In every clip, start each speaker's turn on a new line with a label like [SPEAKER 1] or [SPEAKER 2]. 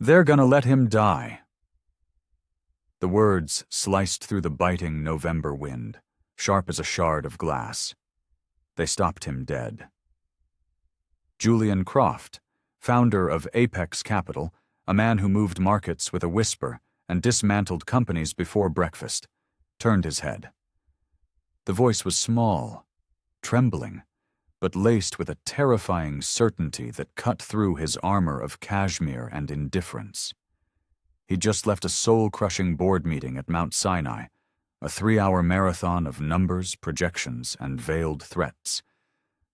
[SPEAKER 1] They're gonna let him die." The words sliced through the biting November wind, sharp as a shard of glass. They stopped him dead. Julian Croft, founder of Apex Capital, a man who moved markets with a whisper and dismantled companies before breakfast, turned his head. The voice was small, trembling, but laced with a terrifying certainty that cut through his armor of cashmere and indifference. He'd just left a soul-crushing board meeting at Mount Sinai, a 3-hour marathon of numbers, projections, and veiled threats.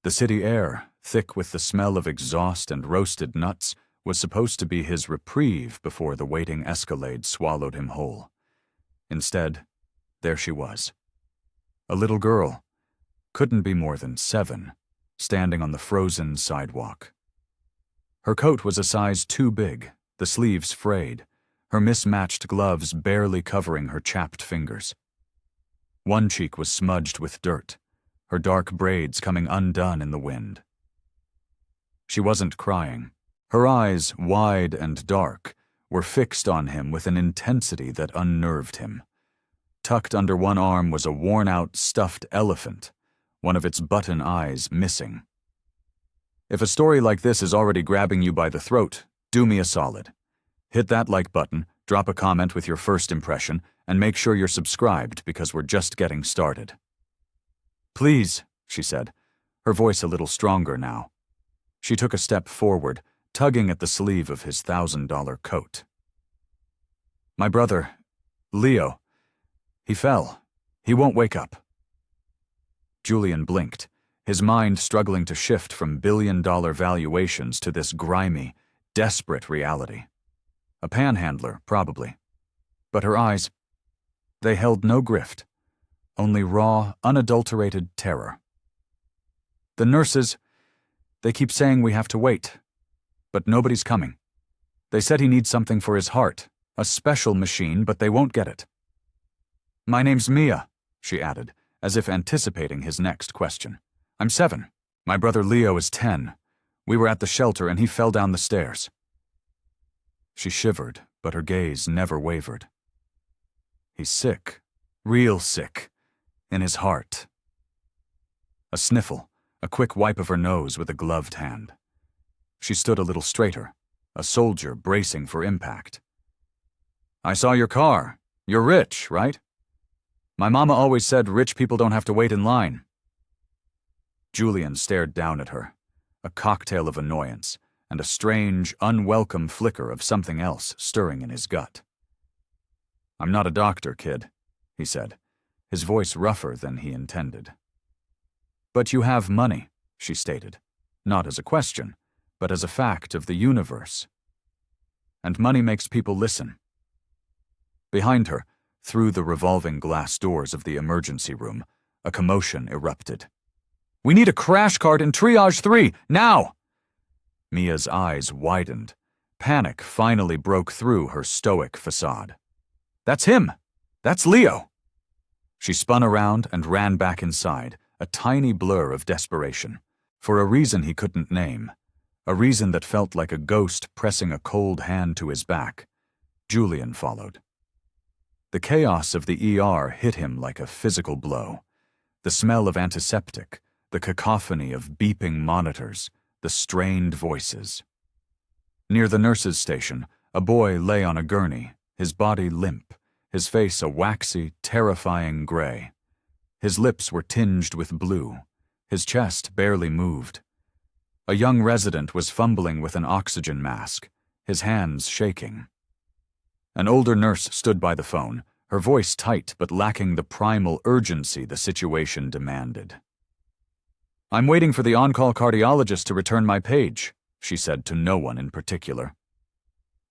[SPEAKER 1] The city air, thick with the smell of exhaust and roasted nuts, was supposed to be his reprieve before the waiting escalade swallowed him whole. Instead, there she was. A little girl, couldn't be more than 7, standing on the frozen sidewalk. Her coat was a size too big, the sleeves frayed, her mismatched gloves barely covering her chapped fingers. One cheek was smudged with dirt, her dark braids coming undone in the wind. She wasn't crying. Her eyes, wide and dark, were fixed on him with an intensity that unnerved him. Tucked under one arm was a worn-out stuffed elephant, one of its button eyes missing. If a story like this is already grabbing you by the throat, do me a solid. Hit that like button, drop a comment with your first impression, and make sure you're subscribed because we're just getting started. "Please," she said, her voice a little stronger now. She took a step forward, tugging at the sleeve of his $1,000 coat. "My brother, Leo, he fell. He won't wake up." Julian blinked, his mind struggling to shift from billion-dollar valuations to this grimy, desperate reality. A panhandler, probably. But her eyes, they held no grift, only raw, unadulterated terror. "The nurses, they keep saying we have to wait, but nobody's coming. They said he needs something for his heart, a special machine, but they won't get it." "My name's Mia," she added, as if anticipating his next question. "I'm 7. My brother Leo is 10. We were at the shelter and he fell down the stairs." She shivered, but her gaze never wavered. "He's sick, real sick, in his heart." A sniffle, a quick wipe of her nose with a gloved hand. She stood a little straighter, a soldier bracing for impact. "I saw your car. You're rich, right? My mama always said rich people don't have to wait in line." Julian stared down at her, a cocktail of annoyance, and a strange, unwelcome flicker of something else stirring in his gut. "I'm not a doctor, kid," he said, his voice rougher than he intended. "But you have money," she stated, not as a question, but as a fact of the universe. "And money makes people listen." Behind her, through the revolving glass doors of the emergency room, a commotion erupted. "We need a crash cart in triage 3, now!" Mia's eyes widened. Panic finally broke through her stoic facade. "That's him! That's Leo!" She spun around and ran back inside, a tiny blur of desperation, for a reason he couldn't name, a reason that felt like a ghost pressing a cold hand to his back. Julian followed. The chaos of the ER hit him like a physical blow. The smell of antiseptic, the cacophony of beeping monitors, the strained voices. Near the nurse's station, a boy lay on a gurney, his body limp, his face a waxy, terrifying gray. His lips were tinged with blue. His chest barely moved. A young resident was fumbling with an oxygen mask, his hands shaking. An older nurse stood by the phone, her voice tight but lacking the primal urgency the situation demanded. "I'm waiting for the on-call cardiologist to return my page," she said to no one in particular.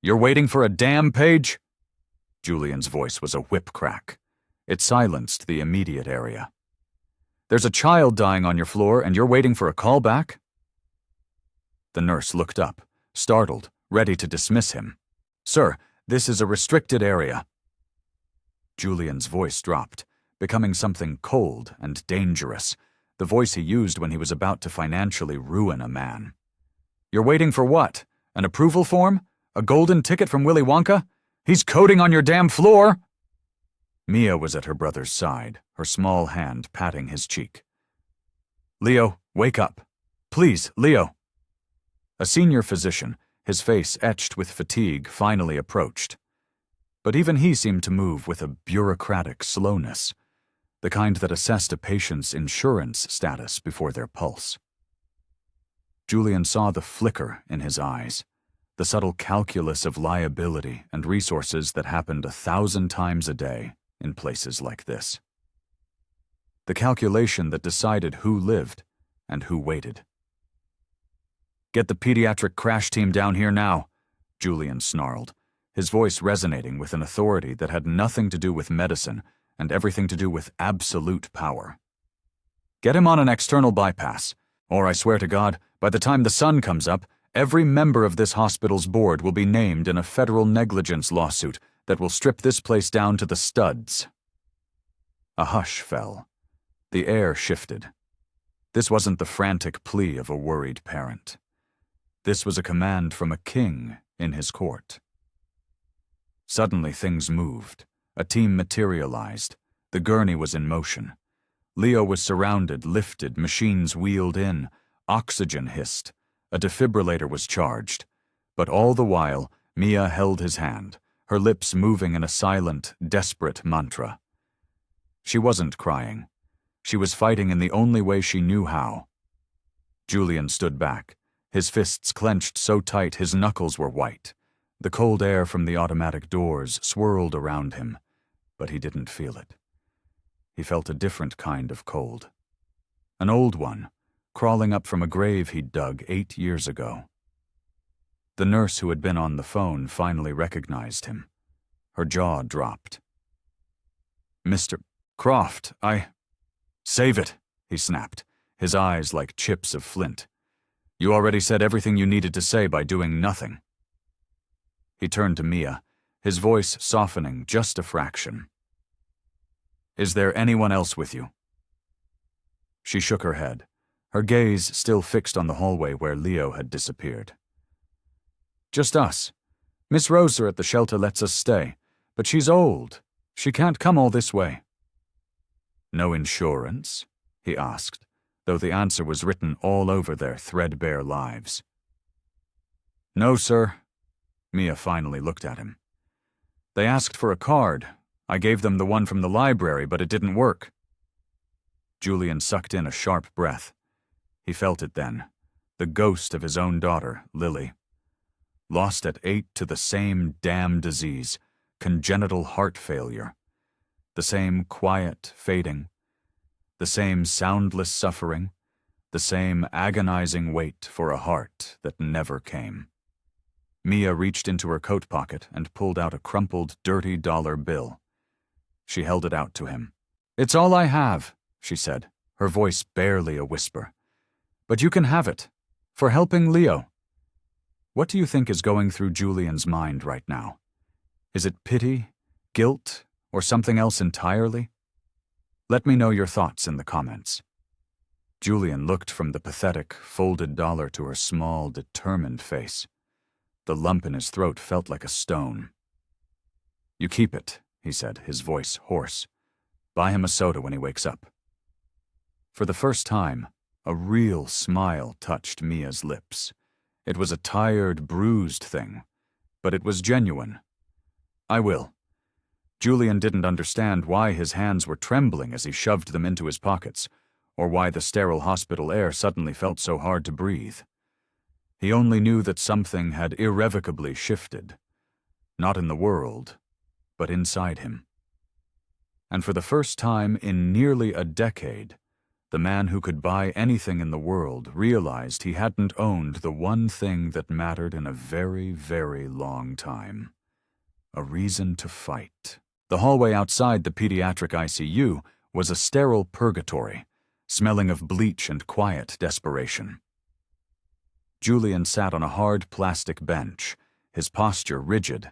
[SPEAKER 1] "You're waiting for a damn page?" Julian's voice was a whip crack. It silenced the immediate area. "There's a child dying on your floor and you're waiting for a call back?" The nurse looked up, startled, ready to dismiss him. "Sir, this is a restricted area." Julian's voice dropped, becoming something cold and dangerous, the voice he used when he was about to financially ruin a man. "You're waiting for what? An approval form? A golden ticket from Willy Wonka? He's coding on your damn floor! Mia was at her brother's side, her small hand patting his cheek. Leo, wake up. Please, Leo. A senior physician, his face etched with fatigue, finally approached. But even he seemed to move with a bureaucratic slowness, the kind that assessed a patient's insurance status before their pulse. Julian saw the flicker in his eyes, the subtle calculus of liability and resources that happened 1,000 times a day in places like this. The calculation that decided who lived and who waited. Get the pediatric crash team down here now, Julian snarled, his voice resonating with an authority that had nothing to do with medicine and everything to do with absolute power. Get him on an external bypass, or I swear to God, by the time the sun comes up, every member of this hospital's board will be named in a federal negligence lawsuit that will strip this place down to the studs. A hush fell. The air shifted. This wasn't the frantic plea of a worried parent. This was a command from a king in his court. Suddenly things moved. A team materialized. The gurney was in motion. Leo was surrounded, lifted, machines wheeled in. Oxygen hissed. A defibrillator was charged. But all the while, Mia held his hand, her lips moving in a silent, desperate mantra. She wasn't crying. She was fighting in the only way she knew how. Julian stood back, his fists clenched so tight his knuckles were white. The cold air from the automatic doors swirled around him, but he didn't feel it. He felt a different kind of cold. An old one, crawling up from a grave he'd dug 8 years ago. The nurse who had been on the phone finally recognized him. Her jaw dropped. Mr. Croft, Save it, he snapped, his eyes like chips of flint. You already said everything you needed to say by doing nothing. He turned to Mia, his voice softening just a fraction. Is there anyone else with you? She shook her head, her gaze still fixed on the hallway where Leo had disappeared. Just us. Miss Rosa at the shelter lets us stay, but she's old. She can't come all this way. No insurance? He asked, though the answer was written all over their threadbare lives. No, sir. Mia finally looked at him. They asked for a card. I gave them the one from the library, but it didn't work. Julian sucked in a sharp breath. He felt it then, the ghost of his own daughter, Lily. Lost at 8 to the same damn disease, congenital heart failure. The same quiet fading, the same soundless suffering, the same agonizing wait for a heart that never came. Mia reached into her coat pocket and pulled out a crumpled, dirty dollar bill. She held it out to him. It's all I have, she said, her voice barely a whisper. But you can have it, for helping Leo. What do you think is going through Julian's mind right now? Is it pity, guilt, or something else entirely? Let me know your thoughts in the comments. Julian looked from the pathetic, folded dollar to her small, determined face. The lump in his throat felt like a stone. You keep it, he said, his voice hoarse. Buy him a soda when he wakes up. For the first time, a real smile touched Mia's lips. It was a tired, bruised thing, but it was genuine. I will. Julian didn't understand why his hands were trembling as he shoved them into his pockets, or why the sterile hospital air suddenly felt so hard to breathe. He only knew that something had irrevocably shifted. Not in the world, but inside him. And for the first time in nearly a decade, the man who could buy anything in the world realized he hadn't owned the one thing that mattered in a very, very long time. A reason to fight. The hallway outside the pediatric ICU was a sterile purgatory, smelling of bleach and quiet desperation. Julian sat on a hard plastic bench, his posture rigid,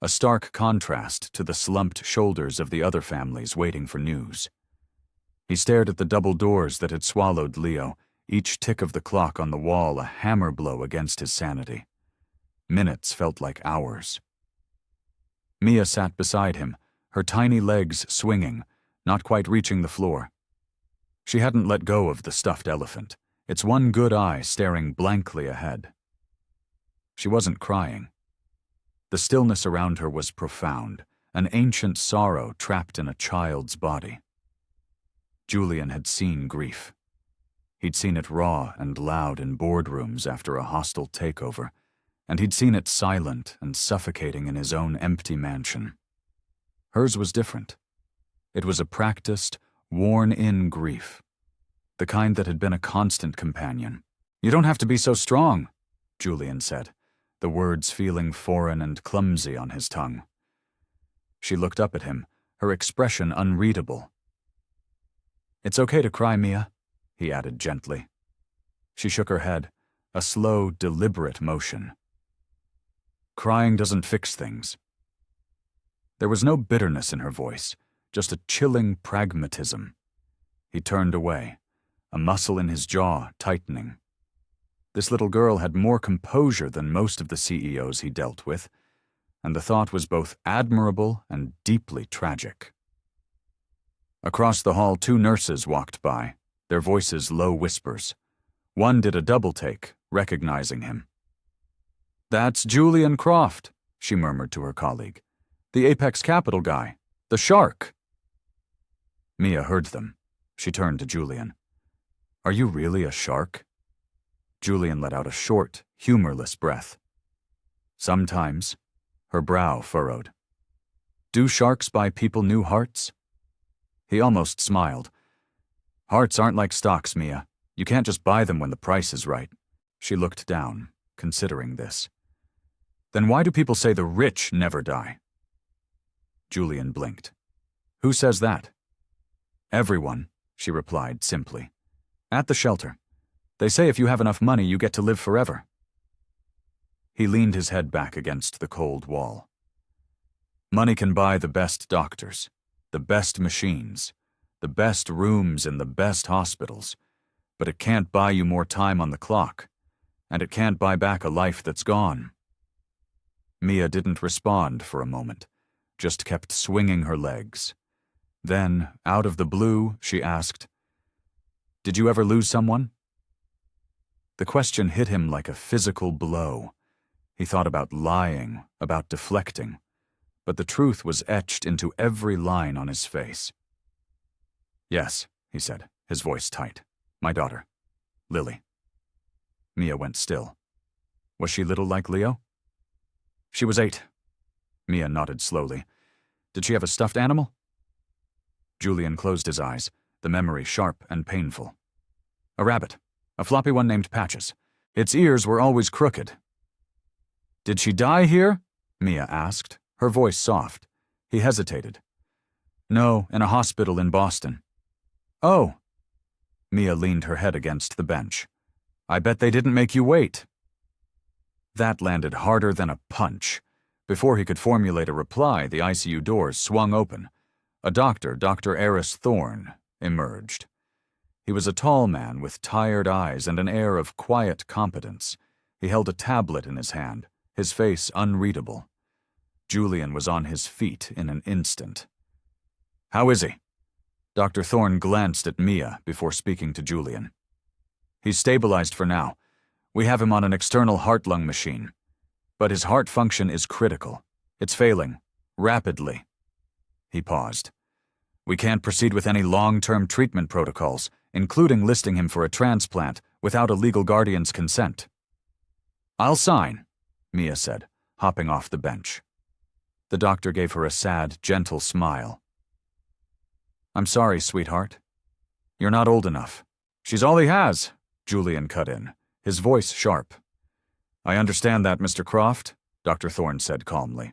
[SPEAKER 1] a stark contrast to the slumped shoulders of the other families waiting for news. He stared at the double doors that had swallowed Leo, each tick of the clock on the wall a hammer blow against his sanity. Minutes felt like hours. Mia sat beside him, her tiny legs swinging, not quite reaching the floor. She hadn't let go of the stuffed elephant, its one good eye staring blankly ahead. She wasn't crying. The stillness around her was profound, an ancient sorrow trapped in a child's body. Julian had seen grief. He'd seen it raw and loud in boardrooms after a hostile takeover, and he'd seen it silent and suffocating in his own empty mansion. Hers was different. It was a practiced, worn-in grief, the kind that had been a constant companion. "You don't have to be so strong," Julian said, the words feeling foreign and clumsy on his tongue. She looked up at him, her expression unreadable. "It's okay to cry, Mia," he added gently. She shook her head, a slow, deliberate motion. "Crying doesn't fix things." There was no bitterness in her voice, just a chilling pragmatism. He turned away, a muscle in his jaw tightening. This little girl had more composure than most of the CEOs he dealt with, and the thought was both admirable and deeply tragic. Across the hall, 2 nurses walked by, their voices low whispers. One did a double take, recognizing him. "That's Julian Croft," she murmured to her colleague. "The Apex Capital guy. The shark." Mia heard them. She turned to Julian. "Are you really a shark?" Julian let out a short, humorless breath. "Sometimes." Her brow furrowed. "Do sharks buy people new hearts?" He almost smiled. "Hearts aren't like stocks, Mia. You can't just buy them when the price is right." She looked down, considering this. "Then why do people say the rich never die?" Julian blinked. "Who says that?" "Everyone," she replied simply. "At the shelter. They say if you have enough money, you get to live forever." He leaned his head back against the cold wall. "Money can buy the best doctors, the best machines, the best rooms in the best hospitals, but it can't buy you more time on the clock, and it can't buy back a life that's gone." Mia didn't respond for a moment, just kept swinging her legs. Then, out of the blue, she asked, "Did you ever lose someone?" The question hit him like a physical blow. He thought about lying, about deflecting, but the truth was etched into every line on his face. "Yes," he said, his voice tight. "My daughter, Lily." Mia went still. "Was she little like Leo?" "She was 8. Mia nodded slowly. "Did she have a stuffed animal?" Julian closed his eyes, the memory sharp and painful. "A rabbit, a floppy one named Patches. Its ears were always crooked." "Did she die here?" Mia asked, her voice soft. He hesitated. "No, in a hospital in Boston." "Oh." Mia leaned her head against the bench. "I bet they didn't make you wait." That landed harder than a punch. Before he could formulate a reply, the ICU doors swung open. A doctor, Dr. Eris Thorne, emerged. He was a tall man with tired eyes and an air of quiet competence. He held a tablet in his hand, his face unreadable. Julian was on his feet in an instant. "How is he?" Dr. Thorne glanced at Mia before speaking to Julian. "He's stabilized for now. We have him on an external heart-lung machine. But his heart function is critical. It's failing, rapidly." He paused. "We can't proceed with any long-term treatment protocols, including listing him for a transplant, without a legal guardian's consent." "I'll sign," Mia said, hopping off the bench. The doctor gave her a sad, gentle smile. "I'm sorry, sweetheart. You're not old enough." "She's all he has," Julian cut in, his voice sharp. "I understand that, Mr. Croft," Dr. Thorne said calmly.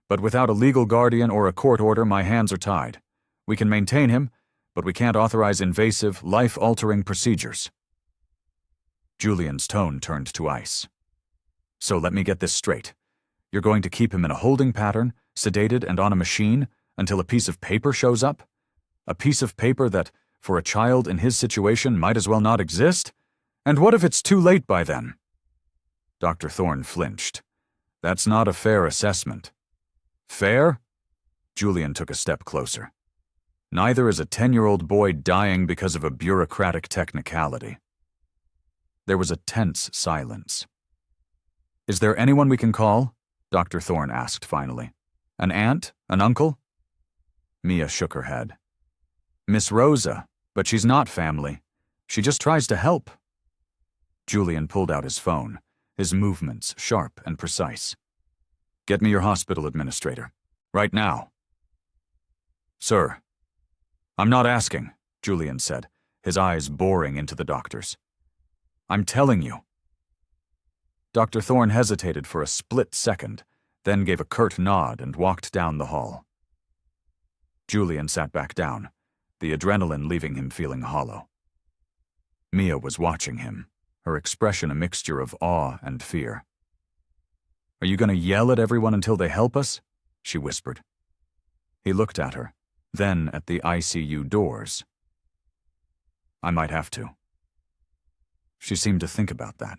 [SPEAKER 1] "But without a legal guardian or a court order, my hands are tied. We can maintain him, but we can't authorize invasive, life-altering procedures." Julian's tone turned to ice. "So let me get this straight. You're going to keep him in a holding pattern, sedated and on a machine, until a piece of paper shows up? A piece of paper that, for a child in his situation, might as well not exist? And what if it's too late by then?" Dr. Thorne flinched. That's not a fair assessment. Fair? Julian took a step closer. Neither is a 10-year-old boy dying because of a bureaucratic technicality. There was a tense silence. Is there anyone we can call? Dr. Thorne asked finally. An aunt? An uncle? Mia shook her head. Miss Rosa, but she's not family. She just tries to help. Julian pulled out his phone, his movements sharp and precise. Get me your hospital administrator. Right now. Sir. I'm not asking, Julian said, his eyes boring into the doctor's. I'm telling you. Dr. Thorne hesitated for a split second, then gave a curt nod and walked down the hall. Julian sat back down, the adrenaline leaving him feeling hollow. Mia was watching him, her expression a mixture of awe and fear. Are you going to yell at everyone until they help us? She whispered. He looked at her, then at the ICU doors. I might have to. She seemed to think about that.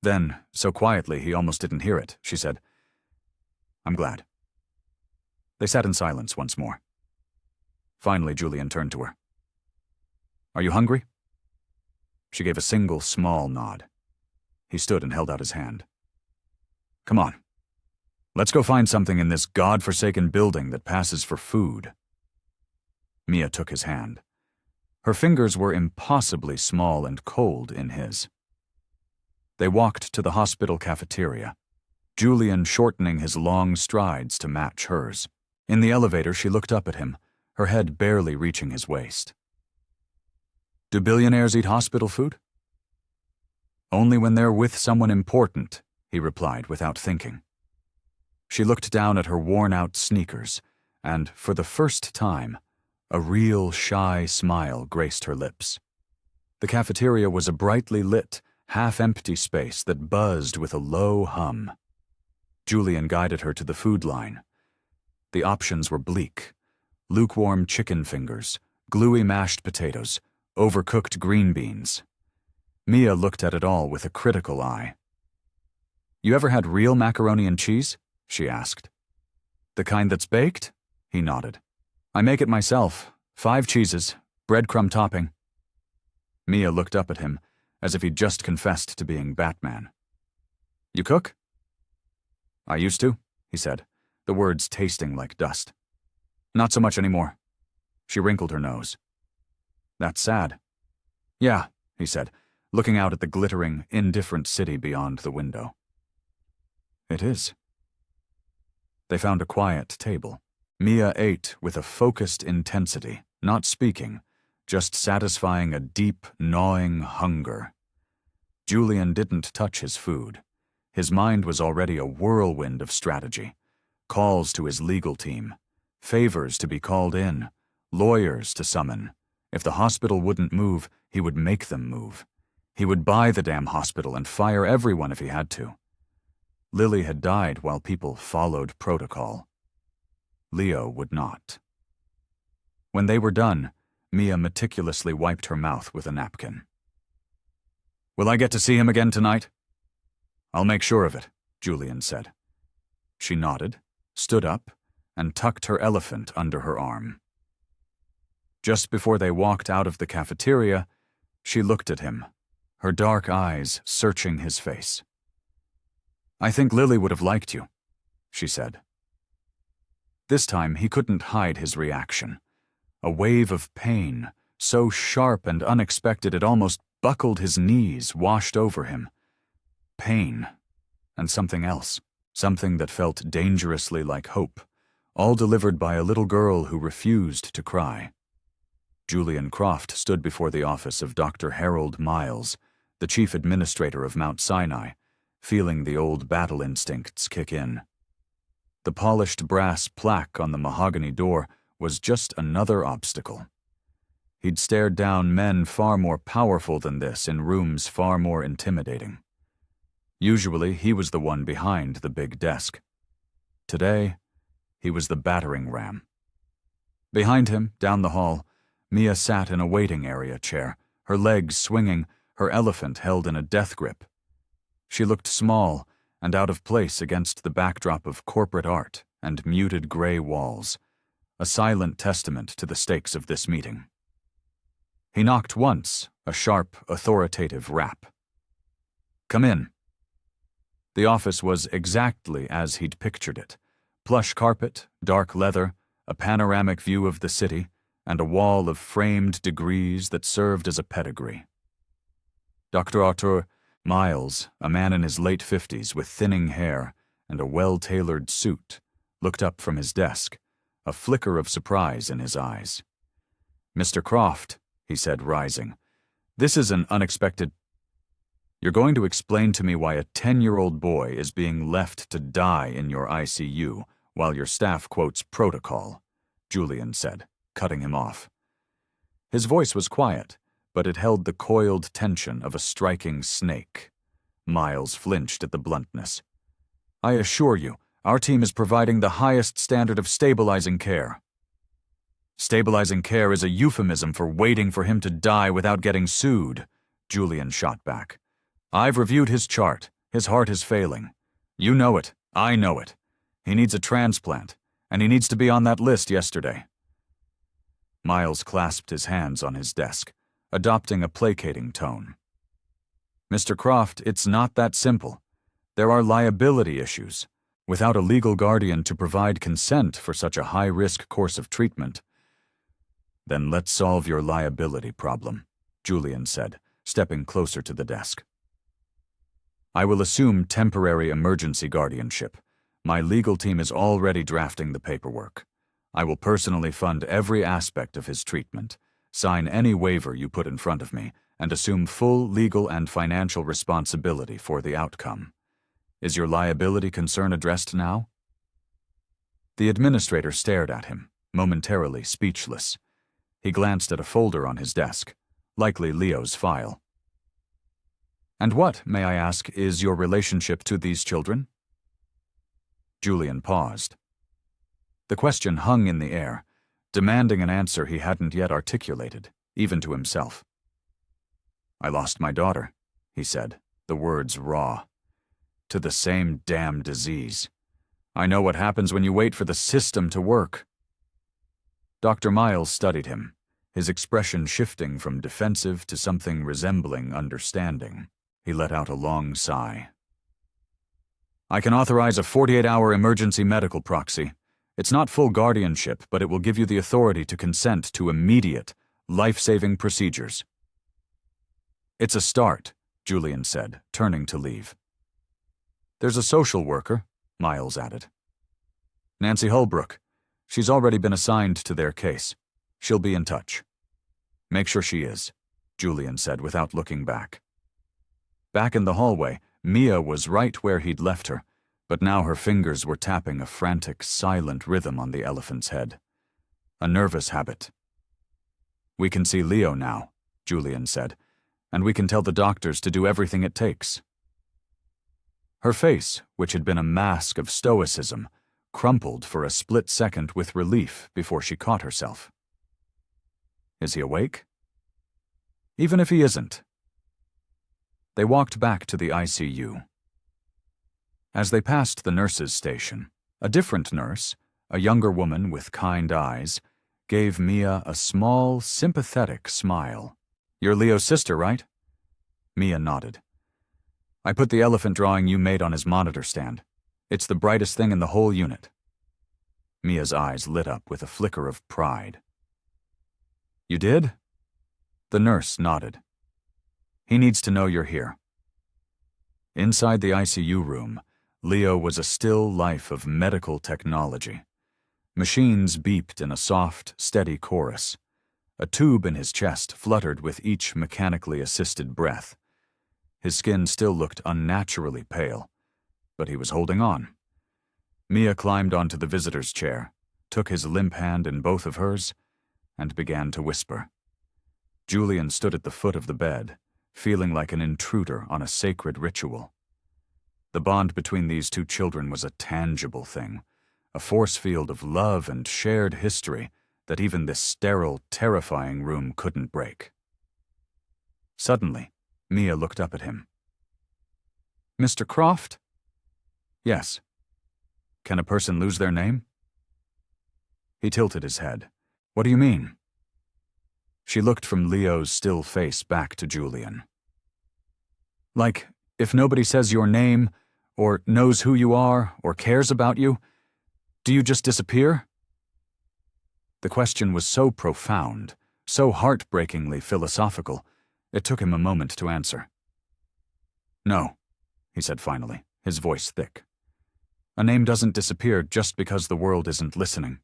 [SPEAKER 1] Then, so quietly he almost didn't hear it, she said, I'm glad. They sat in silence once more. Finally, Julian turned to her. Are you hungry? She gave a single small nod. He stood and held out his hand. Come on. Let's go find something in this God-forsaken building that passes for food. Mia took his hand. Her fingers were impossibly small and cold in his. They walked to the hospital cafeteria, Julian shortening his long strides to match hers. In the elevator, she looked up at him, her head barely reaching his waist. Do billionaires eat hospital food? Only when they're with someone important, he replied without thinking. She looked down at her worn-out sneakers, and, for the first time, a real shy smile graced her lips. The cafeteria was a brightly lit, half-empty space that buzzed with a low hum. Julian guided her to the food line. The options were bleak. Lukewarm chicken fingers, gluey mashed potatoes, overcooked green beans. Mia looked at it all with a critical eye. You ever had real macaroni and cheese? She asked. The kind that's baked? He nodded. I make it myself. 5 cheeses, breadcrumb topping. Mia looked up at him, as if he'd just confessed to being Batman. You cook? I used to, he said, the words tasting like dust. Not so much anymore. She wrinkled her nose. That's sad. Yeah, he said, looking out at the glittering, indifferent city beyond the window. It is. They found a quiet table. Mia ate with a focused intensity, not speaking, just satisfying a deep, gnawing hunger. Julian didn't touch his food. His mind was already a whirlwind of strategy. Calls to his legal team. Favors to be called in. Lawyers to summon. If the hospital wouldn't move, he would make them move. He would buy the damn hospital and fire everyone if he had to. Lily had died while people followed protocol. Leo would not. When they were done, Mia meticulously wiped her mouth with a napkin. Will I get to see him again tonight? I'll make sure of it, Julian said. She nodded, stood up, and tucked her elephant under her arm. Just before they walked out of the cafeteria, she looked at him, her dark eyes searching his face. I think Lily would have liked you, she said. This time he couldn't hide his reaction. A wave of pain, so sharp and unexpected it almost buckled his knees, washed over him. Pain, and something else, something that felt dangerously like hope, all delivered by a little girl who refused to cry. Julian Croft stood before the office of Dr. Harold Miles, the chief administrator of Mount Sinai, feeling the old battle instincts kick in. The polished brass plaque on the mahogany door was just another obstacle. He'd stared down men far more powerful than this in rooms far more intimidating. Usually, he was the one behind the big desk. Today, he was the battering ram. Behind him, down the hall, Mia sat in a waiting area chair, her legs swinging, her elephant held in a death grip. She looked small, and out of place against the backdrop of corporate art and muted gray walls, a silent testament to the stakes of this meeting. He knocked once, a sharp, authoritative rap. "Come in." The office was exactly as he'd pictured it. Plush carpet, dark leather, a panoramic view of the city, and a wall of framed degrees that served as a pedigree. Dr. Arthur Miles, a man in his late 50s with thinning hair and a well-tailored suit, looked up from his desk, a flicker of surprise in his eyes. "Mr. Croft," he said, rising, "this is an unexpected... You're going to explain to me why a 10-year-old boy is being left to die in your ICU while your staff quotes protocol," Julian said, cutting him off. His voice was quiet, but it held the coiled tension of a striking snake. Miles flinched at the bluntness. "I assure you, our team is providing the highest standard of stabilizing care." "Stabilizing care is a euphemism for waiting for him to die without getting sued," Julian shot back. "I've reviewed his chart. His heart is failing. You know it. I know it. He needs a transplant, and he needs to be on that list yesterday." Miles clasped his hands on his desk, adopting a placating tone. "Mr. Croft, it's not that simple. There are liability issues. Without a legal guardian to provide consent for such a high-risk course of treatment..." "Then let's solve your liability problem," Julian said, stepping closer to the desk. "I will assume temporary emergency guardianship. My legal team is already drafting the paperwork. I will personally fund every aspect of his treatment, sign any waiver you put in front of me, and assume full legal and financial responsibility for the outcome. Is your liability concern addressed now?" The administrator stared at him, momentarily speechless. He glanced at a folder on his desk, likely Leo's file. "And what, may I ask, is your relationship to these children?" Julian paused. The question hung in the air, demanding an answer he hadn't yet articulated, even to himself. "I lost my daughter," he said, the words raw. "To the same damn disease. I know what happens when you wait for the system to work." Dr. Miles studied him, his expression shifting from defensive to something resembling understanding. He let out a long sigh. "I can authorize a 48-hour emergency medical proxy. It's not full guardianship, but it will give you the authority to consent to immediate, life-saving procedures." "It's a start," Julian said, turning to leave. "There's a social worker," Miles added. "Nancy Holbrook. She's already been assigned to their case. She'll be in touch." "Make sure she is," Julian said without looking back. Back in the hallway, Mia was right where he'd left her, but now her fingers were tapping a frantic, silent rhythm on the elephant's head. A nervous habit. "We can see Leo now," Julian said, "and we can tell the doctors to do everything it takes." Her face, which had been a mask of stoicism, crumpled for a split second with relief before she caught herself. "Is he awake?" "Even if he isn't." They walked back to the ICU. As they passed the nurse's station, a different nurse, a younger woman with kind eyes, gave Mia a small, sympathetic smile. "You're Leo's sister, right?" Mia nodded. "I put the elephant drawing you made on his monitor stand. It's the brightest thing in the whole unit." Mia's eyes lit up with a flicker of pride. "You did?" The nurse nodded. "He needs to know you're here." Inside the ICU room, Leo was a still life of medical technology. Machines beeped in a soft, steady chorus. A tube in his chest fluttered with each mechanically assisted breath. His skin still looked unnaturally pale, but he was holding on. Mia climbed onto the visitor's chair, took his limp hand in both of hers, and began to whisper. Julian stood at the foot of the bed, feeling like an intruder on a sacred ritual. The bond between these two children was a tangible thing, a force field of love and shared history that even this sterile, terrifying room couldn't break. Suddenly, Mia looked up at him. "Mr. Croft?" Yes. Can a person lose their name? He tilted his head. What do you mean? She looked from Leo's still face back to Julian. Like, if nobody says your name, or knows who you are, or cares about you, do you just disappear? The question was so profound, so heartbreakingly philosophical, it took him a moment to answer. No, he said finally, his voice thick. A name doesn't disappear just because the world isn't listening.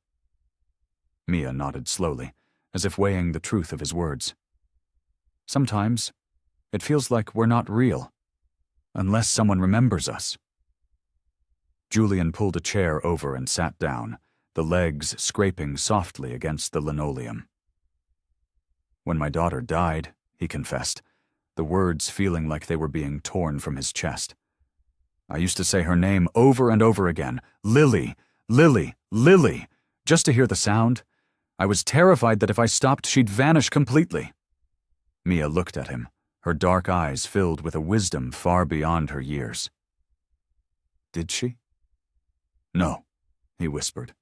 [SPEAKER 1] Mia nodded slowly, as if weighing the truth of his words. Sometimes, it feels like we're not real, unless someone remembers us. Julian pulled a chair over and sat down, the legs scraping softly against the linoleum. When my daughter died, he confessed, the words feeling like they were being torn from his chest. I used to say her name over and over again, Lily, Lily, Lily, just to hear the sound. I was terrified that if I stopped, she'd vanish completely. Mia looked at him, her dark eyes filled with a wisdom far beyond her years. Did she? No, he whispered.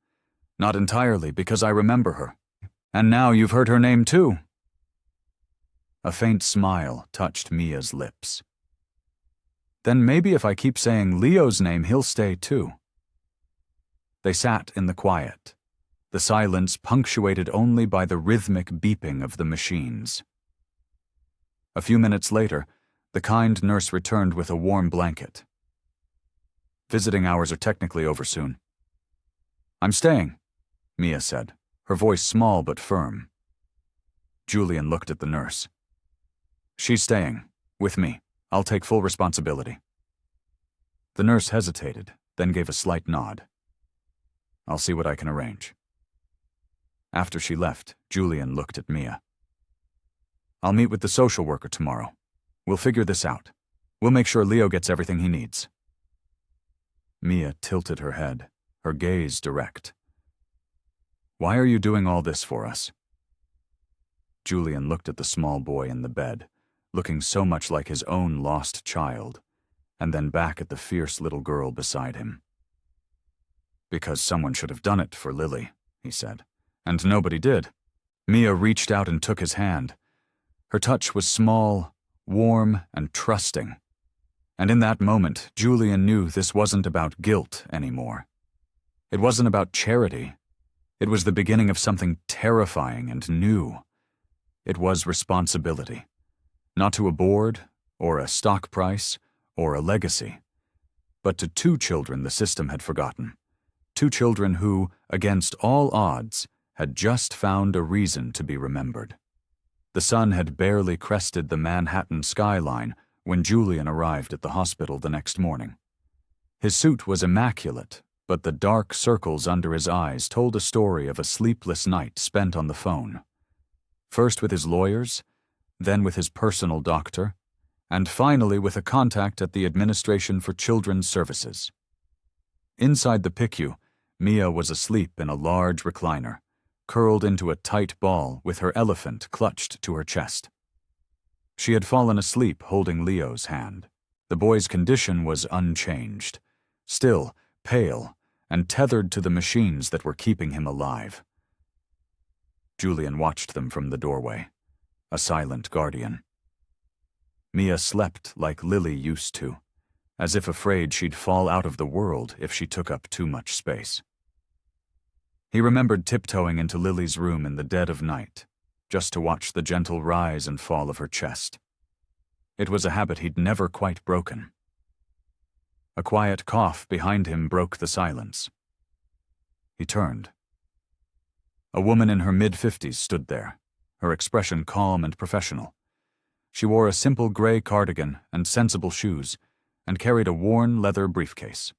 [SPEAKER 1] Not entirely, because I remember her. And now you've heard her name too. A faint smile touched Mia's lips. Then maybe if I keep saying Leo's name, he'll stay too. They sat in the quiet, the silence punctuated only by the rhythmic beeping of the machines. A few minutes later, the kind nurse returned with a warm blanket. Visiting hours are technically over soon. I'm staying, Mia said, her voice small but firm. Julian looked at the nurse. She's staying, with me. I'll take full responsibility. The nurse hesitated, then gave a slight nod. I'll see what I can arrange. After she left, Julian looked at Mia. I'll meet with the social worker tomorrow. We'll figure this out. We'll make sure Leo gets everything he needs. Mia tilted her head, her gaze direct. Why are you doing all this for us? Julian looked at the small boy in the bed, looking so much like his own lost child, and then back at the fierce little girl beside him. Because someone should have done it for Lily, he said, and nobody did. Mia reached out and took his hand. Her touch was small, warm, and trusting. And in that moment, Julian knew this wasn't about guilt anymore. It wasn't about charity. It was the beginning of something terrifying and new. It was responsibility. Not to a board, or a stock price, or a legacy, but to two children the system had forgotten. Two children who, against all odds, had just found a reason to be remembered. The sun had barely crested the Manhattan skyline when Julian arrived at the hospital the next morning. His suit was immaculate, but the dark circles under his eyes told a story of a sleepless night spent on the phone. First with his lawyers, then with his personal doctor, and finally with a contact at the Administration for Children's Services. Inside the PICU, Mia was asleep in a large recliner, curled into a tight ball with her elephant clutched to her chest. She had fallen asleep holding Leo's hand. The boy's condition was unchanged, still, pale, and tethered to the machines that were keeping him alive. Julian watched them from the doorway, a silent guardian. Mia slept like Lily used to, as if afraid she'd fall out of the world if she took up too much space. He remembered tiptoeing into Lily's room in the dead of night, just to watch the gentle rise and fall of her chest. It was a habit he'd never quite broken. A quiet cough behind him broke the silence. He turned. A woman in her mid-50s stood there, her expression calm and professional. She wore a simple gray cardigan and sensible shoes, and carried a worn leather briefcase.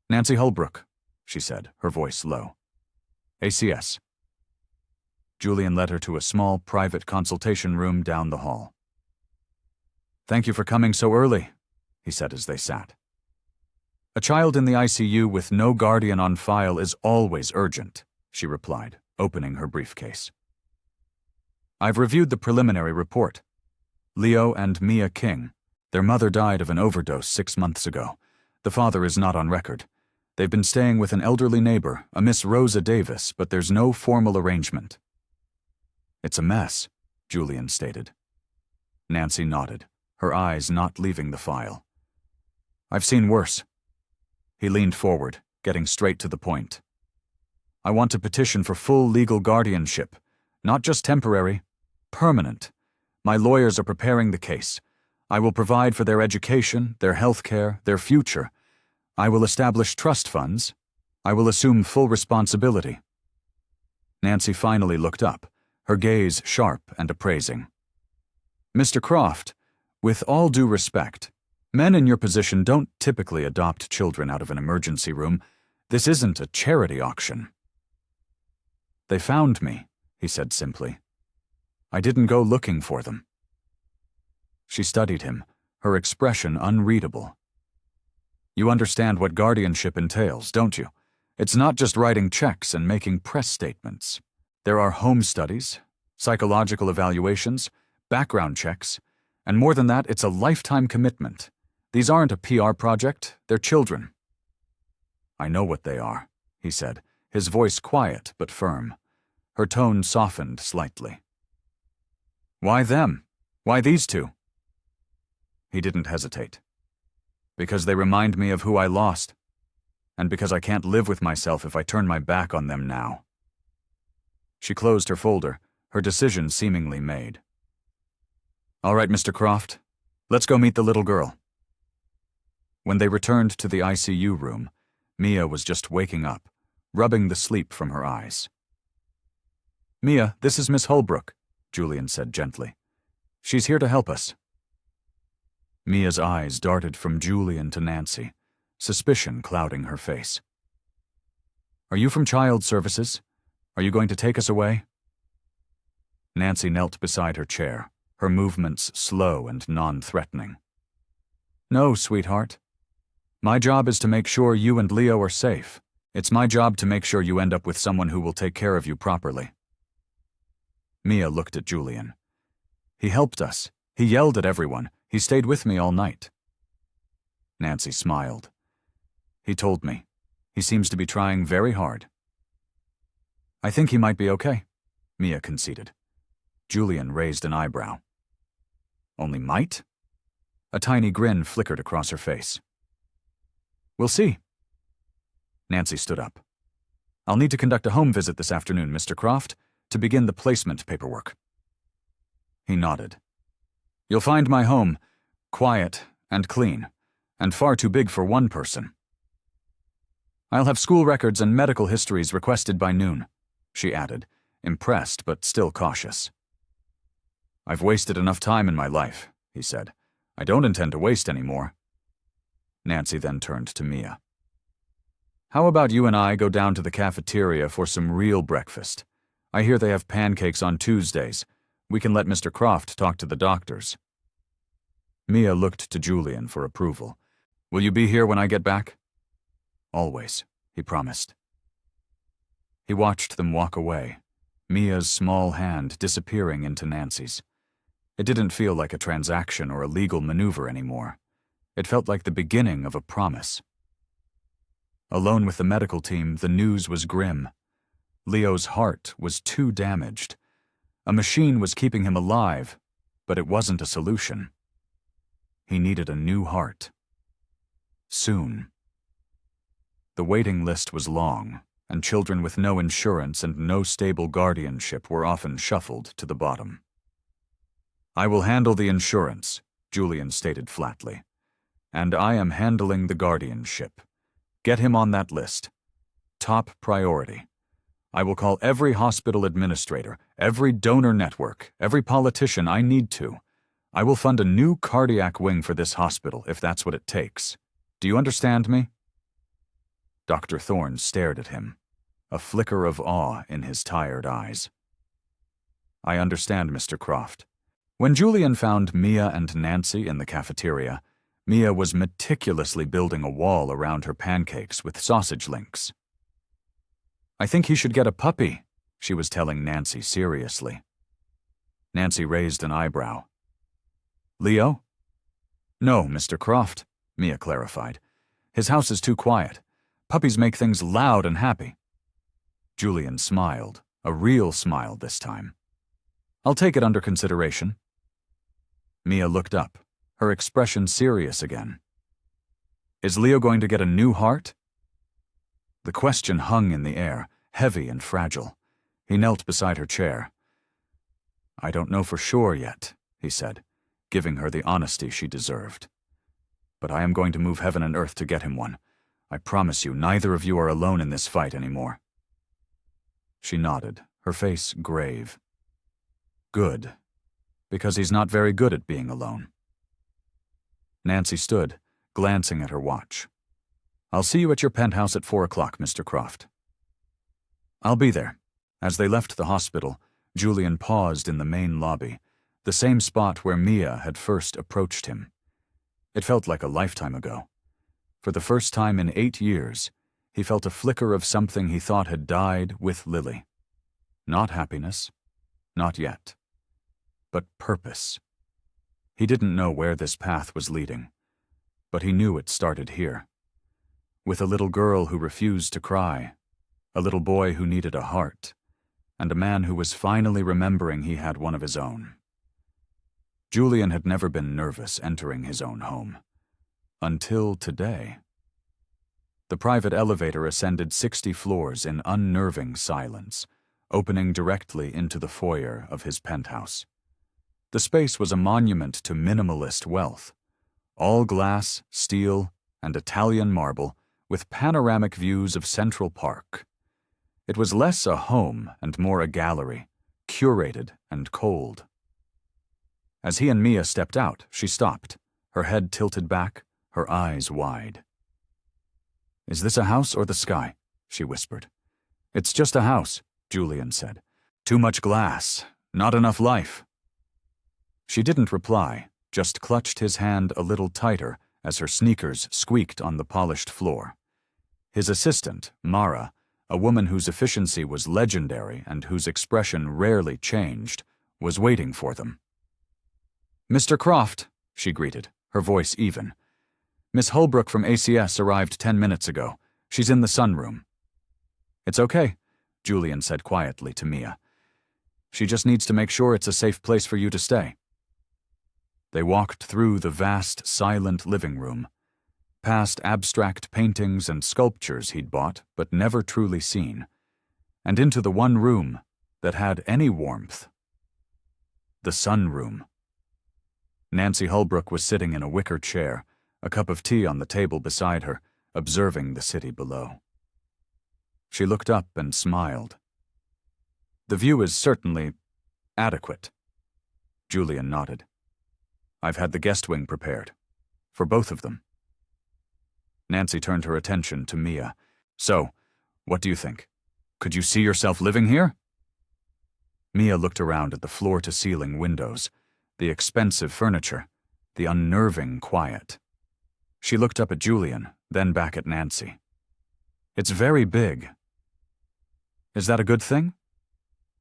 [SPEAKER 1] "Nancy Holbrook," she said, her voice low. "ACS." Julian led her to a small private consultation room down the hall. "Thank you for coming so early," he said as they sat. "A child in the ICU with no guardian on file is always urgent," she replied, opening her briefcase. "I've reviewed the preliminary report. Leo and Mia King. Their mother died of an overdose 6 months ago. The father is not on record. They've been staying with an elderly neighbor, a Miss Rosa Davis, but there's no formal arrangement. It's a mess, Julian stated. Nancy nodded, her eyes not leaving the file. I've seen worse. He leaned forward, getting straight to the point. I want to petition for full legal guardianship, not just temporary, permanent. My lawyers are preparing the case. I will provide for their education, their health care, their future. I will establish trust funds. I will assume full responsibility. Nancy finally looked up, her gaze sharp and appraising. Mr. Croft, with all due respect, men in your position don't typically adopt children out of an emergency room. This isn't a charity auction. They found me, he said simply. I didn't go looking for them. She studied him, her expression unreadable. You understand what guardianship entails, don't you? It's not just writing checks and making press statements. There are home studies, psychological evaluations, background checks, and more than that, it's a lifetime commitment. These aren't a PR project, they're children. I know what they are, he said, his voice quiet but firm. Her tone softened slightly. Why them? Why these two? He didn't hesitate. Because they remind me of who I lost, and because I can't live with myself if I turn my back on them now. She closed her folder, her decision seemingly made. All right, Mr. Croft, let's go meet the little girl. When they returned to the ICU room, Mia was just waking up, rubbing the sleep from her eyes. Mia, this is Miss Holbrook, Julian said gently. She's here to help us. Mia's eyes darted from Julian to Nancy, suspicion clouding her face. Are you from Child Services? Are you going to take us away? Nancy knelt beside her chair, her movements slow and non-threatening. No, sweetheart. My job is to make sure you and Leo are safe. It's my job to make sure you end up with someone who will take care of you properly. Mia looked at Julian. He helped us. He yelled at everyone. He stayed with me all night. Nancy smiled. He told me. He seems to be trying very hard. I think he might be okay, Mia conceded. Julian raised an eyebrow. Only might? A tiny grin flickered across her face. We'll see. Nancy stood up. I'll need to conduct a home visit this afternoon, Mr. Croft, to begin the placement paperwork. He nodded. You'll find my home quiet and clean, and far too big for one person. I'll have school records and medical histories requested by noon, she added, impressed but still cautious. I've wasted enough time in my life, he said. I don't intend to waste any more. Nancy then turned to Mia. How about you and I go down to the cafeteria for some real breakfast? I hear they have pancakes on Tuesdays. We can let Mr. Croft talk to the doctors. Mia looked to Julian for approval. Will you be here when I get back? Always, he promised. He watched them walk away, Mia's small hand disappearing into Nancy's. It didn't feel like a transaction or a legal maneuver anymore. It felt like the beginning of a promise. Alone with the medical team, the news was grim. Leo's heart was too damaged. A machine was keeping him alive, but it wasn't a solution. He needed a new heart. Soon. The waiting list was long, and children with no insurance and no stable guardianship were often shuffled to the bottom. I will handle the insurance, Julian stated flatly. And I am handling the guardianship. Get him on that list. Top priority. I will call every hospital administrator, every donor network, every politician I need to. I will fund a new cardiac wing for this hospital if that's what it takes. Do you understand me? Dr. Thorne stared at him, a flicker of awe in his tired eyes. I understand, Mr. Croft. When Julian found Mia and Nancy in the cafeteria, Mia was meticulously building a wall around her pancakes with sausage links. I think he should get a puppy, she was telling Nancy seriously. Nancy raised an eyebrow. Leo? No, Mr. Croft, Mia clarified. His house is too quiet. Puppies make things loud and happy. Julian smiled, a real smile this time. I'll take it under consideration. Mia looked up, her expression serious again. Is Leo going to get a new heart? The question hung in the air, heavy and fragile. He knelt beside her chair. I don't know for sure yet, he said, giving her the honesty she deserved. But I am going to move heaven and earth to get him one. I promise you, neither of you are alone in this fight anymore. She nodded, her face grave. Good, because he's not very good at being alone. Nancy stood, glancing at her watch. I'll see you at your penthouse at 4 o'clock, Mr. Croft. I'll be there. As they left the hospital, Julian paused in the main lobby, the same spot where Mia had first approached him. It felt like a lifetime ago. For the first time in 8 years, he felt a flicker of something he thought had died with Lily. Not happiness, not yet, but purpose. He didn't know where this path was leading, but he knew it started here. With a little girl who refused to cry, a little boy who needed a heart, and a man who was finally remembering he had one of his own. Julian had never been nervous entering his own home. Until today. The private elevator ascended 60 floors in unnerving silence, opening directly into the foyer of his penthouse. The space was a monument to minimalist wealth. All glass, steel, and Italian marble, with panoramic views of Central Park. It was less a home and more a gallery, curated and cold. As he and Mia stepped out, she stopped, her head tilted back, her eyes wide. Is this a house or the sky? She whispered. It's just a house, Julian said. Too much glass, not enough life. She didn't reply, just clutched his hand a little tighter as her sneakers squeaked on the polished floor. His assistant, Mara, a woman whose efficiency was legendary and whose expression rarely changed, was waiting for them. Mr. Croft, she greeted, her voice even. Miss Holbrook from ACS arrived 10 minutes ago. She's in the sunroom. It's okay, Julian said quietly to Mia. She just needs to make sure it's a safe place for you to stay. They walked through the vast, silent living room, past abstract paintings and sculptures he'd bought but never truly seen, and into the one room that had any warmth. The sunroom. Nancy Holbrook was sitting in a wicker chair, a cup of tea on the table beside her, observing the city below. She looked up and smiled. The view is certainly adequate. Julian nodded. I've had the guest wing prepared. For both of them. Nancy turned her attention to Mia. So, what do you think? Could you see yourself living here? Mia looked around at the floor-to-ceiling windows, the expensive furniture, the unnerving quiet. She looked up at Julian, then back at Nancy. It's very big. Is that a good thing?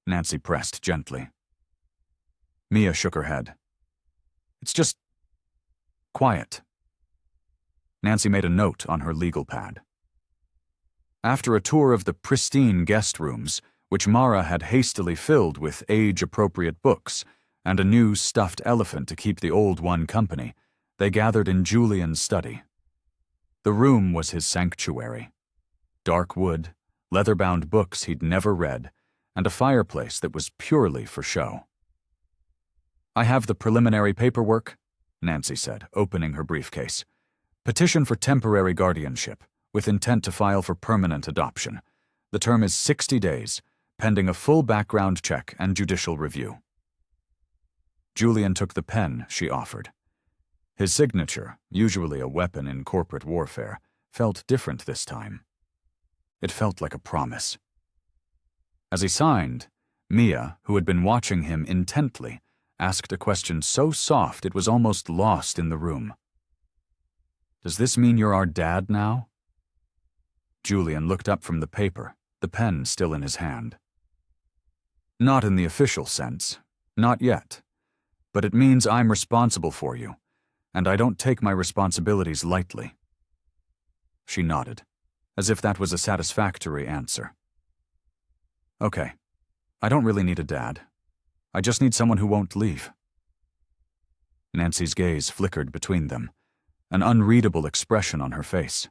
[SPEAKER 1] Nancy pressed gently. Mia shook her head. It's just quiet. Nancy made a note on her legal pad. After a tour of the pristine guest rooms, which Mara had hastily filled with age-appropriate books and a new stuffed elephant to keep the old one company, they gathered in Julian's study. The room was his sanctuary. Dark wood, leather-bound books he'd never read, and a fireplace that was purely for show. I have the preliminary paperwork, Nancy said, opening her briefcase. Petition for temporary guardianship, with intent to file for permanent adoption. The term is 60 days, pending a full background check and judicial review. Julian took the pen she offered. His signature, usually a weapon in corporate warfare, felt different this time. It felt like a promise. As he signed, Mia, who had been watching him intently, asked a question so soft it was almost lost in the room. Does this mean you're our dad now? Julian looked up from the paper, the pen still in his hand. Not in the official sense, not yet, but it means I'm responsible for you, and I don't take my responsibilities lightly. She nodded, as if that was a satisfactory answer. Okay, I don't really need a dad. I just need someone who won't leave. Nancy's gaze flickered between them, an unreadable expression on her face.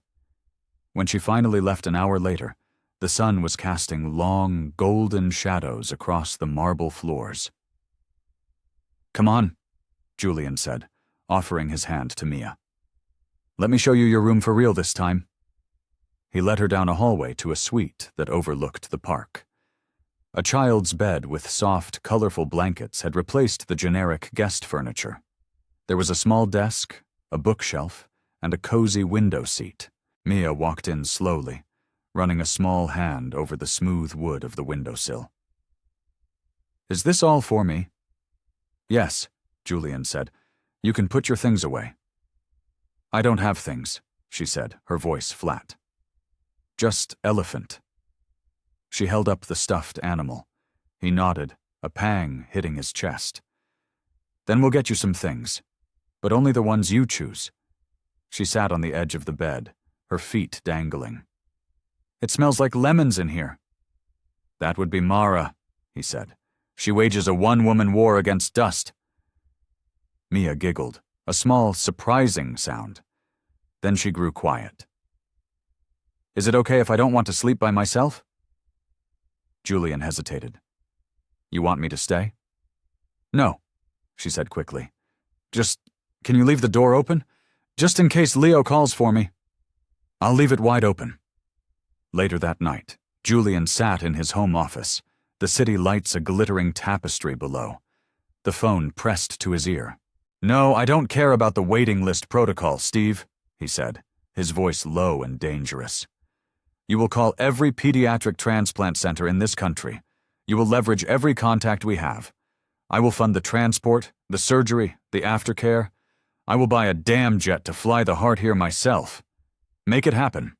[SPEAKER 1] When she finally left an hour later, the sun was casting long, golden shadows across the marble floors. "Come on," Julian said, offering his hand to Mia. "Let me show you your room for real this time." He led her down a hallway to a suite that overlooked the park. A child's bed with soft, colorful blankets had replaced the generic guest furniture. There was a small desk, a bookshelf, and a cozy window seat. Mia walked in slowly, running a small hand over the smooth wood of the windowsill. "Is this all for me?" "Yes," Julian said. "You can put your things away." "I don't have things," she said, her voice flat. "Just elephant." She held up the stuffed animal. He nodded, a pang hitting his chest. "Then we'll get you some things, but only the ones you choose." She sat on the edge of the bed, her feet dangling. "It smells like lemons in here." "That would be Mara," he said. "She wages a one-woman war against dust." Mia giggled, a small, surprising sound. Then she grew quiet. "Is it okay if I don't want to sleep by myself?" Julian hesitated. "You want me to stay?" "No," she said quickly. Can you leave the door open? Just in case Leo calls for me." "I'll leave it wide open." Later that night, Julian sat in his home office, the city lights a glittering tapestry below. The phone pressed to his ear. "No, I don't care about the waiting list protocol, Steve," he said, his voice low and dangerous. "You will call every pediatric transplant center in this country. You will leverage every contact we have. I will fund the transport, the surgery, the aftercare. I will buy a damn jet to fly the heart here myself. Make it happen."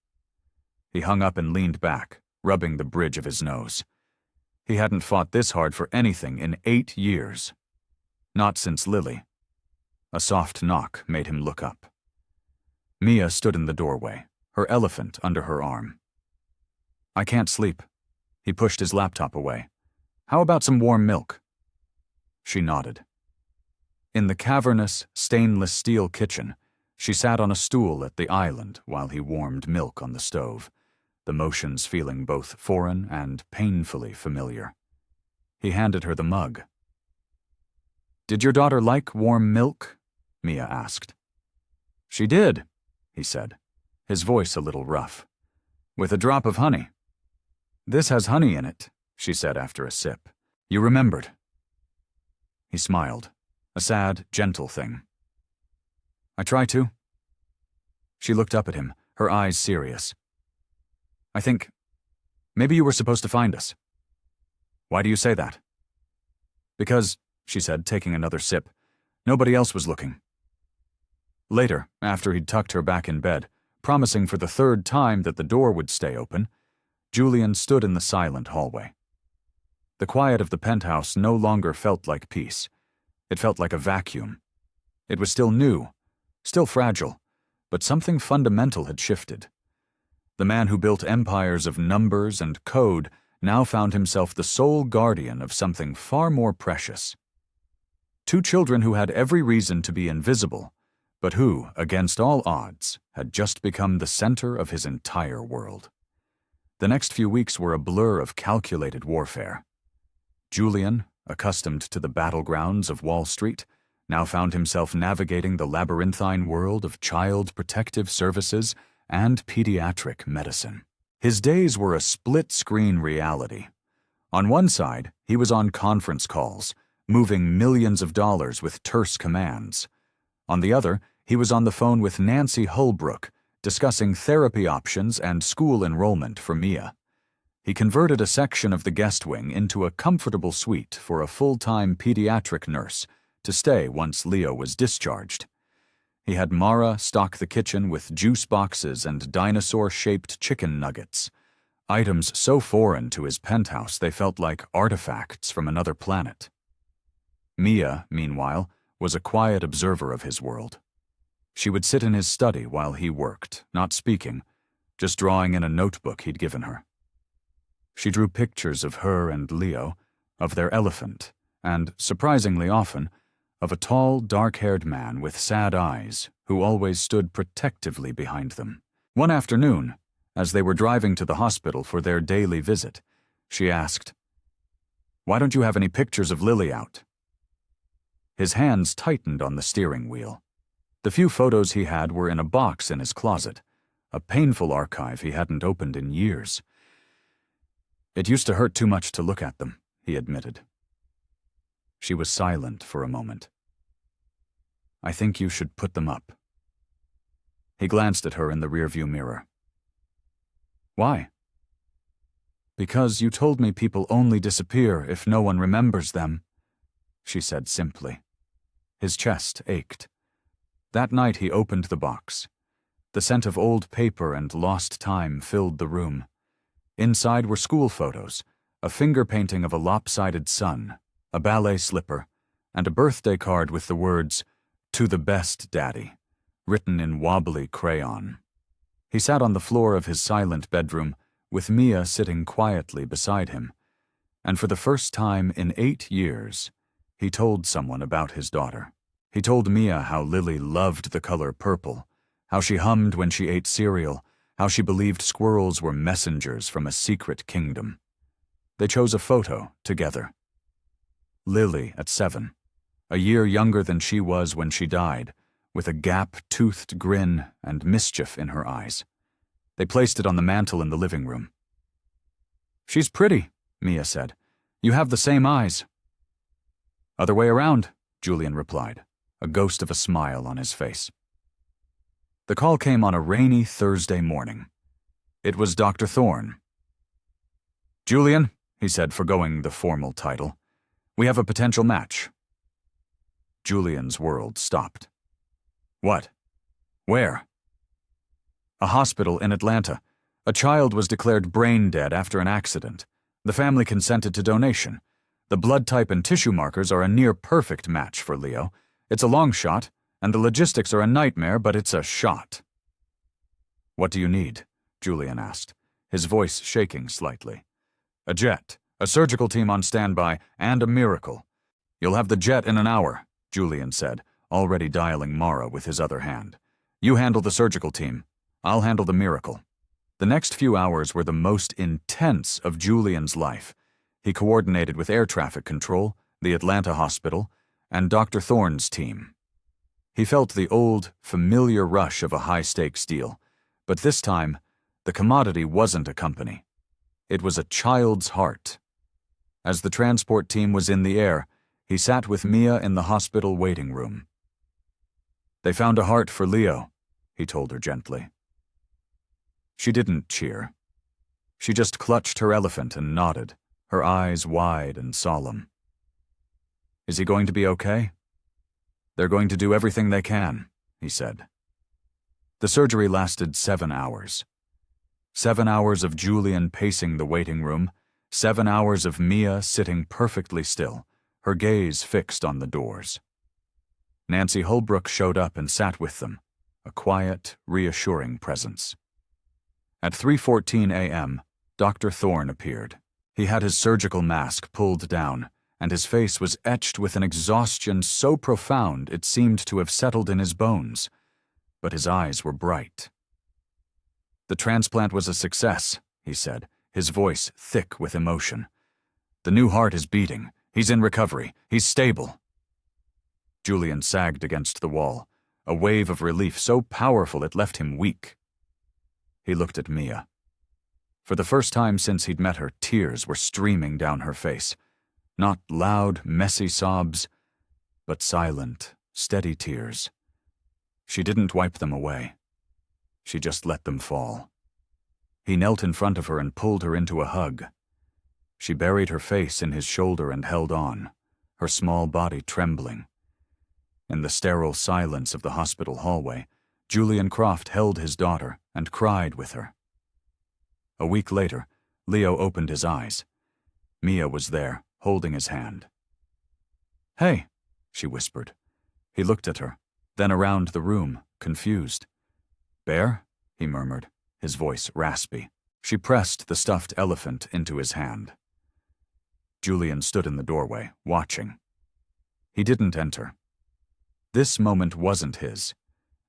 [SPEAKER 1] He hung up and leaned back, rubbing the bridge of his nose. He hadn't fought this hard for anything in 8 years. Not since Lily. A soft knock made him look up. Mia stood in the doorway, her elephant under her arm. "I can't sleep." He pushed his laptop away. "How about some warm milk?" She nodded. In the cavernous, stainless steel kitchen, she sat on a stool at the island while he warmed milk on the stove, the motions feeling both foreign and painfully familiar. He handed her the mug. "Did your daughter like warm milk?" Mia asked. "She did," he said, his voice a little rough. "With a drop of honey." "This has honey in it," she said after a sip. "You remembered." He smiled, a sad, gentle thing. "I try to." She looked up at him, her eyes serious. "I think maybe you were supposed to find us." "Why do you say that?" "Because," she said, taking another sip, "nobody else was looking." Later, after he'd tucked her back in bed, promising for the 3rd time that the door would stay open, Julian stood in the silent hallway. The quiet of the penthouse no longer felt like peace. It felt like a vacuum. It was still new, still fragile, but something fundamental had shifted. The man who built empires of numbers and code now found himself the sole guardian of something far more precious. 2 children who had every reason to be invisible, but who, against all odds, had just become the center of his entire world. The next few weeks were a blur of calculated warfare. Julian, accustomed to the battlegrounds of Wall Street, now found himself navigating the labyrinthine world of child protective services and pediatric medicine. His days were a split-screen reality. On one side, he was on conference calls, moving millions of dollars with terse commands. On the other, he was on the phone with Nancy Holbrook, discussing therapy options and school enrollment for Mia. He converted a section of the guest wing into a comfortable suite for a full-time pediatric nurse to stay once Leo was discharged. He had Mara stock the kitchen with juice boxes and dinosaur-shaped chicken nuggets, items so foreign to his penthouse they felt like artifacts from another planet. Mia, meanwhile, was a quiet observer of his world. She would sit in his study while he worked, not speaking, just drawing in a notebook he'd given her. She drew pictures of her and Leo, of their elephant, and, surprisingly often, of a tall, dark-haired man with sad eyes who always stood protectively behind them. One afternoon, as they were driving to the hospital for their daily visit, she asked, "Why don't you have any pictures of Lily out?" His hands tightened on the steering wheel. The few photos he had were in a box in his closet, a painful archive he hadn't opened in years. "It used to hurt too much to look at them," he admitted. She was silent for a moment. "I think you should put them up." He glanced at her in the rearview mirror. "Why?" "Because you told me people only disappear if no one remembers them," she said simply. His chest ached. That night he opened the box. The scent of old paper and lost time filled the room. Inside were school photos, a finger painting of a lopsided sun, a ballet slipper, and a birthday card with the words, "To the best, Daddy," written in wobbly crayon. He sat on the floor of his silent bedroom, with Mia sitting quietly beside him, and for the first time in 8 years, he told someone about his daughter. He told Mia how Lily loved the color purple, how she hummed when she ate cereal, how she believed squirrels were messengers from a secret kingdom. They chose a photo together. Lily at 7, a year younger than she was when she died, with a gap-toothed grin and mischief in her eyes. They placed it on the mantel in the living room. "She's pretty," Mia said. "You have the same eyes." "Other way around," Julian replied, a ghost of a smile on his face. The call came on a rainy Thursday morning. It was Dr. Thorne. "Julian," he said, forgoing the formal title, "we have a potential match." Julian's world stopped. "What? Where?" "A hospital in Atlanta. A child was declared brain dead after an accident. The family consented to donation. The blood type and tissue markers are a near-perfect match for Leo. It's a long shot, and the logistics are a nightmare, but it's a shot." "What do you need?" Julian asked, his voice shaking slightly. "A jet, a surgical team on standby, and a miracle." "You'll have the jet in an hour," Julian said, already dialing Mara with his other hand. "You handle the surgical team. I'll handle the miracle." The next few hours were the most intense of Julian's life. He coordinated with air traffic control, the Atlanta hospital, and Dr. Thorne's team. He felt the old, familiar rush of a high-stakes deal, but this time, the commodity wasn't a company. It was a child's heart. As the transport team was in the air, he sat with Mia in the hospital waiting room. "They found a heart for Leo," he told her gently. She didn't cheer. She just clutched her elephant and nodded, her eyes wide and solemn. "Is he going to be okay?" "They're going to do everything they can," he said. The surgery lasted 7 hours. 7 hours of Julian pacing the waiting room, 7 hours of Mia sitting perfectly still, her gaze fixed on the doors. Nancy Holbrook showed up and sat with them, a quiet, reassuring presence. At 3:14 a.m., Dr. Thorne appeared. He had his surgical mask pulled down, and his face was etched with an exhaustion so profound it seemed to have settled in his bones, but his eyes were bright. "The transplant was a success," he said, his voice thick with emotion. "The new heart is beating. He's in recovery. He's stable." Julian sagged against the wall, a wave of relief so powerful it left him weak. He looked at Mia. For the first time since he'd met her, tears were streaming down her face. Not loud, messy sobs, but silent, steady tears. She didn't wipe them away. She just let them fall. He knelt in front of her and pulled her into a hug. She buried her face in his shoulder and held on, her small body trembling. In the sterile silence of the hospital hallway, Julian Croft held his daughter and cried with her. A week later, Leo opened his eyes. Mia was there, holding his hand. "Hey," she whispered. He looked at her, then around the room, confused. "Bear?" he murmured. his voice raspy. She pressed the stuffed elephant into his hand. Julian stood in the doorway, watching. He didn't enter. This moment wasn't his.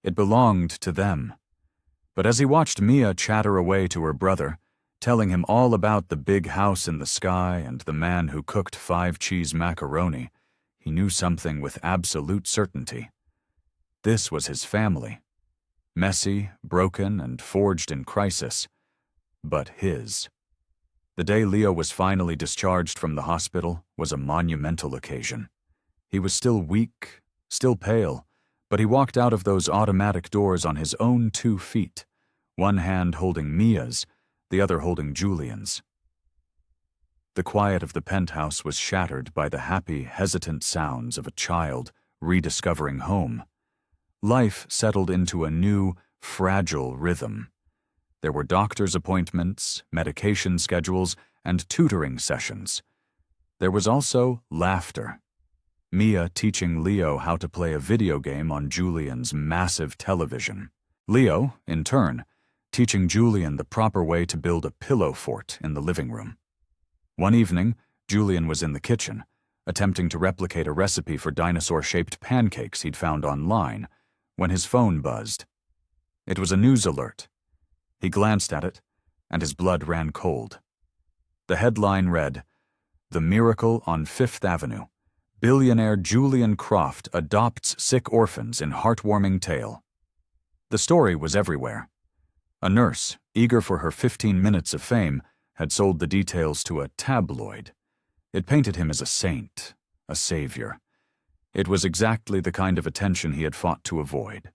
[SPEAKER 1] It belonged to them. But as he watched Mia chatter away to her brother, telling him all about the big house in the sky and the man who cooked 5-cheese macaroni, he knew something with absolute certainty. This was his family. Messy, broken, and forged in crisis, but his. The day Leo was finally discharged from the hospital was a monumental occasion. He was still weak, still pale, but he walked out of those automatic doors on his own 2 feet, one hand holding Mia's, the other holding Julian's. The quiet of the penthouse was shattered by the happy, hesitant sounds of a child rediscovering home. Life settled into a new, fragile rhythm. There were doctor's appointments, medication schedules, and tutoring sessions. There was also laughter. Mia teaching Leo how to play a video game on Julian's massive television. Leo, in turn, teaching Julian the proper way to build a pillow fort in the living room. One evening, Julian was in the kitchen, attempting to replicate a recipe for dinosaur-shaped pancakes he'd found online, when his phone buzzed. It was a news alert. He glanced at it, and his blood ran cold. The headline read, "The Miracle on Fifth Avenue. Billionaire Julian Croft adopts sick orphans in heartwarming tale." The story was everywhere. A nurse, eager for her 15 minutes of fame, had sold the details to a tabloid. It painted him as a saint, a savior. It was exactly the kind of attention he had fought to avoid.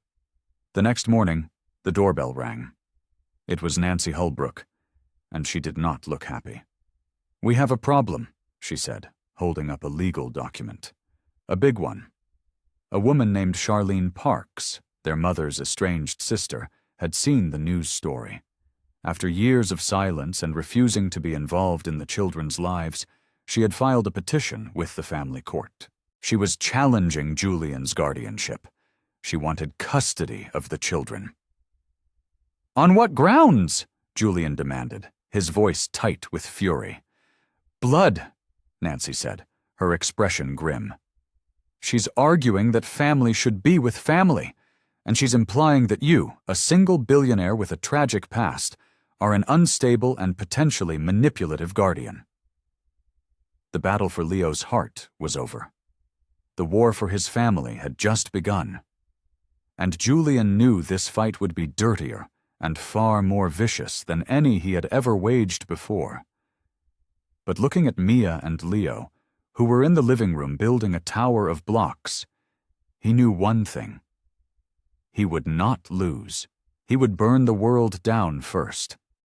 [SPEAKER 1] The next morning, the doorbell rang. It was Nancy Holbrook, and she did not look happy. "We have a problem," she said, holding up a legal document. A big one. A woman named Charlene Parks, their mother's estranged sister, had seen the news story. After years of silence and refusing to be involved in the children's lives, she had filed a petition with the family court. She was challenging Julian's guardianship. She wanted custody of the children. "On what grounds?" Julian demanded, his voice tight with fury. "Blood," Nancy said, her expression grim. "She's arguing that family should be with family, and she's implying that you, a single billionaire with a tragic past, are an unstable and potentially manipulative guardian." The battle for Leo's heart was over. The war for his family had just begun. And Julian knew this fight would be dirtier and far more vicious than any he had ever waged before. But looking at Mia and Leo, who were in the living room building a tower of blocks, he knew one thing. He would not lose. He would burn the world down first.